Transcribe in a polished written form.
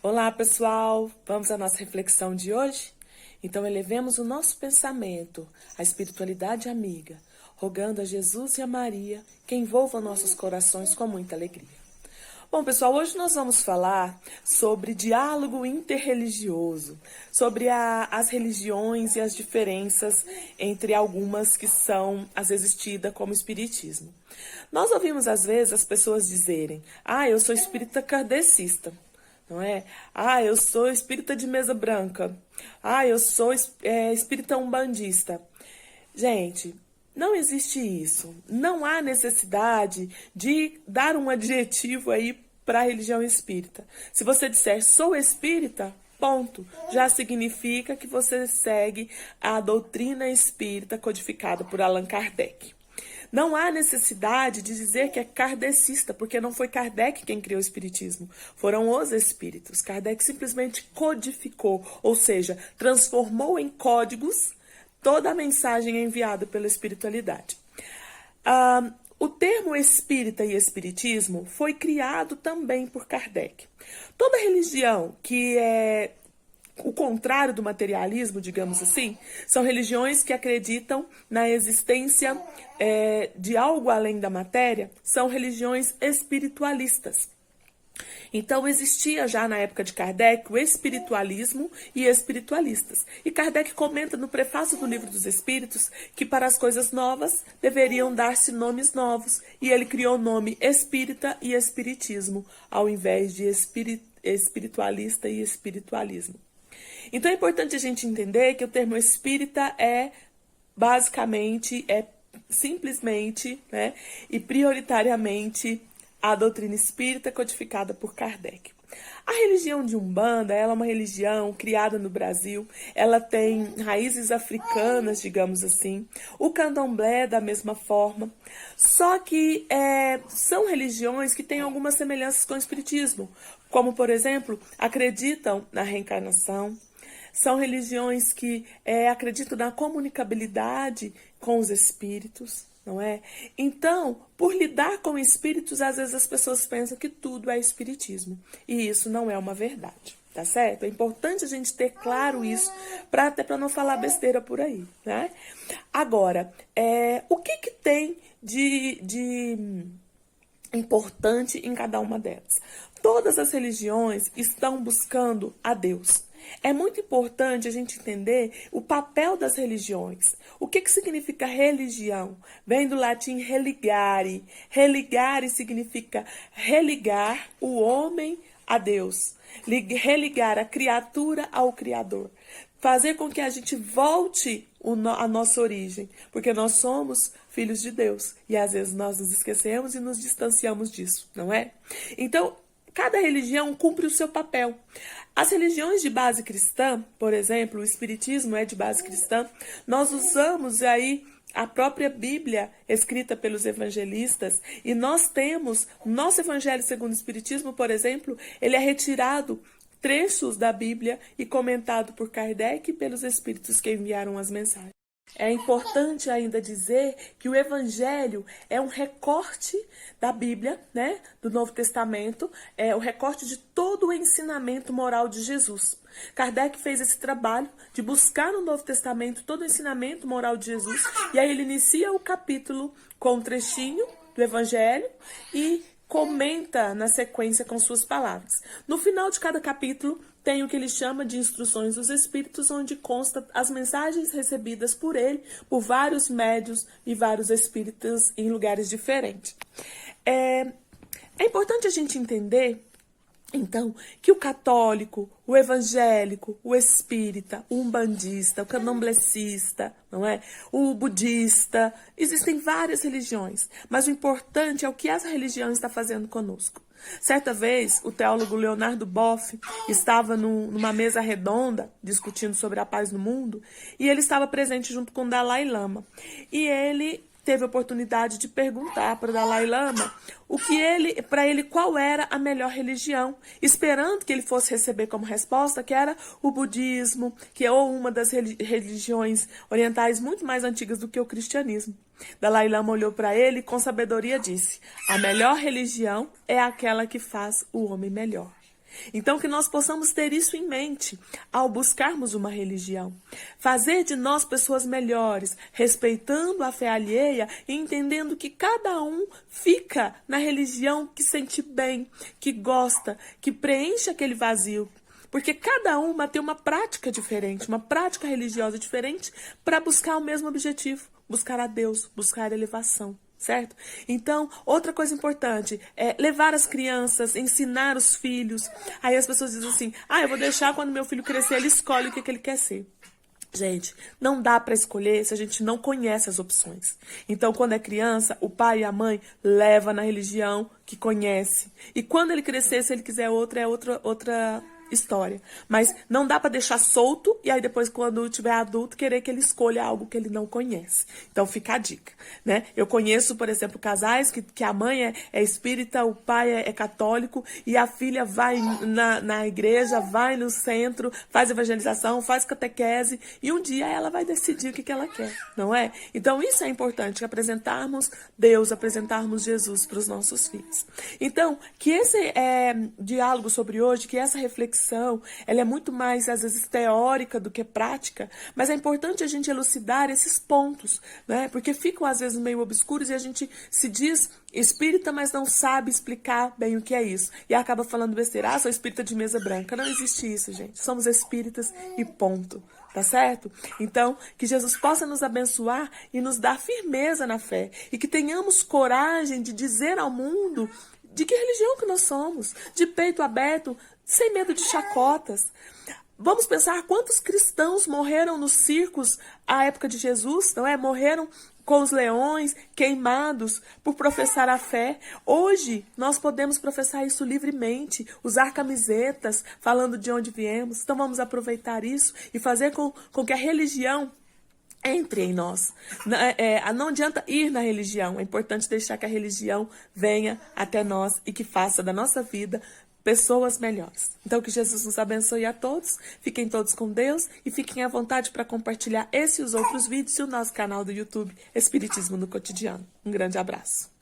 Olá, pessoal! Vamos à nossa reflexão de hoje? Então, elevemos o nosso pensamento à espiritualidade amiga, rogando a Jesus e a Maria que envolvam nossos corações com muita alegria. Bom, pessoal, hoje nós vamos falar sobre diálogo interreligioso, sobre as religiões e as diferenças entre algumas que são, às vezes, tidas como espiritismo. Nós ouvimos, às vezes, as pessoas dizerem: eu sou espírita kardecista. Não é? Eu sou espírita de mesa branca. Eu sou espírita umbandista. Gente, não existe isso. Não há necessidade de dar um adjetivo aí para a religião espírita. Se você disser sou espírita, ponto. Já significa que você segue a doutrina espírita codificada por Allan Kardec. Não há necessidade de dizer que é kardecista, porque não foi Kardec quem criou o espiritismo. Foram os espíritos. Kardec simplesmente codificou, ou seja, transformou em códigos toda a mensagem enviada pela espiritualidade. O termo espírita e espiritismo foi criado também por Kardec. Toda religião que é o contrário do materialismo, digamos assim, são religiões que acreditam na existência de algo além da matéria, são religiões espiritualistas. Então, existia já na época de Kardec o espiritualismo e espiritualistas. E Kardec comenta no prefácio do Livro dos Espíritos que para as coisas novas deveriam dar-se nomes novos. E ele criou o nome espírita e espiritismo, ao invés de espiritualista e espiritualismo. Então é importante a gente entender que o termo espírita é basicamente, simplesmente, e prioritariamente a doutrina espírita codificada por Kardec. A religião de Umbanda, ela é uma religião criada no Brasil, ela tem raízes africanas, digamos assim, o Candomblé da mesma forma, só que são religiões que têm algumas semelhanças com o espiritismo, como, por exemplo, acreditam na reencarnação. São religiões que acreditam na comunicabilidade com os espíritos, não é? Então, por lidar com espíritos, às vezes as pessoas pensam que tudo é espiritismo. E isso não é uma verdade, tá certo? É importante a gente ter claro isso, até para não falar besteira por aí, né? Agora, o que tem de importante em cada uma delas? Todas as religiões estão buscando a Deus. É muito importante a gente entender o papel das religiões. O que significa religião? Vem do latim religare. Religare significa religar o homem a Deus. Religar a criatura ao Criador. Fazer com que a gente volte a nossa origem. Porque nós somos filhos de Deus. E às vezes nós nos esquecemos e nos distanciamos disso, não é? Então, cada religião cumpre o seu papel. As religiões de base cristã, por exemplo, o espiritismo é de base cristã, nós usamos aí a própria Bíblia escrita pelos evangelistas e nós temos, nosso evangelho segundo o espiritismo, por exemplo, ele é retirado trechos da Bíblia e comentado por Kardec e pelos espíritos que enviaram as mensagens. É importante ainda dizer que o Evangelho é um recorte da Bíblia, né, do Novo Testamento, é o recorte de todo o ensinamento moral de Jesus. Kardec fez esse trabalho de buscar no Novo Testamento todo o ensinamento moral de Jesus, e aí ele inicia o capítulo com um trechinho do Evangelho e comenta na sequência com suas palavras. No final de cada capítulo, tem o que ele chama de instruções dos espíritos, onde consta as mensagens recebidas por ele, por vários médiuns e vários espíritos em lugares diferentes. É importante a gente entender, então, que o católico, o evangélico, o espírita, o umbandista, o candomblessista, não é? O budista, existem várias religiões, mas o importante é o que essa religião está fazendo conosco. Certa vez, o teólogo Leonardo Boff estava numa mesa redonda discutindo sobre a paz no mundo e ele estava presente junto com o Dalai Lama. E ele teve a oportunidade de perguntar para o Dalai Lama para ele qual era a melhor religião, esperando que ele fosse receber como resposta que era o budismo, que é uma das religiões orientais muito mais antigas do que o cristianismo. Dalai Lama olhou para ele e com sabedoria disse: a melhor religião é aquela que faz o homem melhor. Então, que nós possamos ter isso em mente ao buscarmos uma religião. Fazer de nós pessoas melhores, respeitando a fé alheia e entendendo que cada um fica na religião que sente bem, que gosta, que preenche aquele vazio. Porque cada uma tem uma prática diferente, uma prática religiosa diferente para buscar o mesmo objetivo, buscar a Deus, buscar a elevação. Certo? Então, outra coisa importante é levar as crianças, ensinar os filhos. Aí as pessoas dizem assim, eu vou deixar quando meu filho crescer, ele escolhe o que ele quer ser. Gente, não dá para escolher se a gente não conhece as opções. Então, quando é criança, o pai e a mãe leva na religião que conhece. E quando ele crescer, se ele quiser outra, é outra história. Mas não dá para deixar solto e aí depois, quando tiver adulto, querer que ele escolha algo que ele não conhece. Então fica a dica, né? Eu conheço, por exemplo, casais que a mãe é espírita, o pai é católico e a filha vai na igreja, vai no centro, faz evangelização, faz catequese e um dia ela vai decidir o que ela quer, não é? Então isso é importante, apresentarmos Deus, apresentarmos Jesus para os nossos filhos. Então, que esse diálogo sobre hoje, que essa reflexão, ela é muito mais, às vezes, teórica do que prática, mas é importante a gente elucidar esses pontos, né? Porque ficam, às vezes, meio obscuros e a gente se diz espírita, mas não sabe explicar bem o que é isso. E acaba falando besteira, sou espírita de mesa branca. Não existe isso, gente. Somos espíritas e ponto. Tá certo? Então, que Jesus possa nos abençoar e nos dar firmeza na fé. E que tenhamos coragem de dizer ao mundo de que religião que nós somos, de peito aberto, sem medo de chacotas. Vamos pensar quantos cristãos morreram nos circos à época de Jesus, não é? Morreram com os leões, queimados por professar a fé. Hoje, nós podemos professar isso livremente, usar camisetas falando de onde viemos. Então, vamos aproveitar isso e fazer com que a religião entre em nós. Não adianta ir na religião, é importante deixar que a religião venha até nós e que faça da nossa vida pessoas melhores. Então, que Jesus nos abençoe a todos, fiquem todos com Deus e fiquem à vontade para compartilhar esse e os outros vídeos e o nosso canal do YouTube Espiritismo no Cotidiano. Um grande abraço.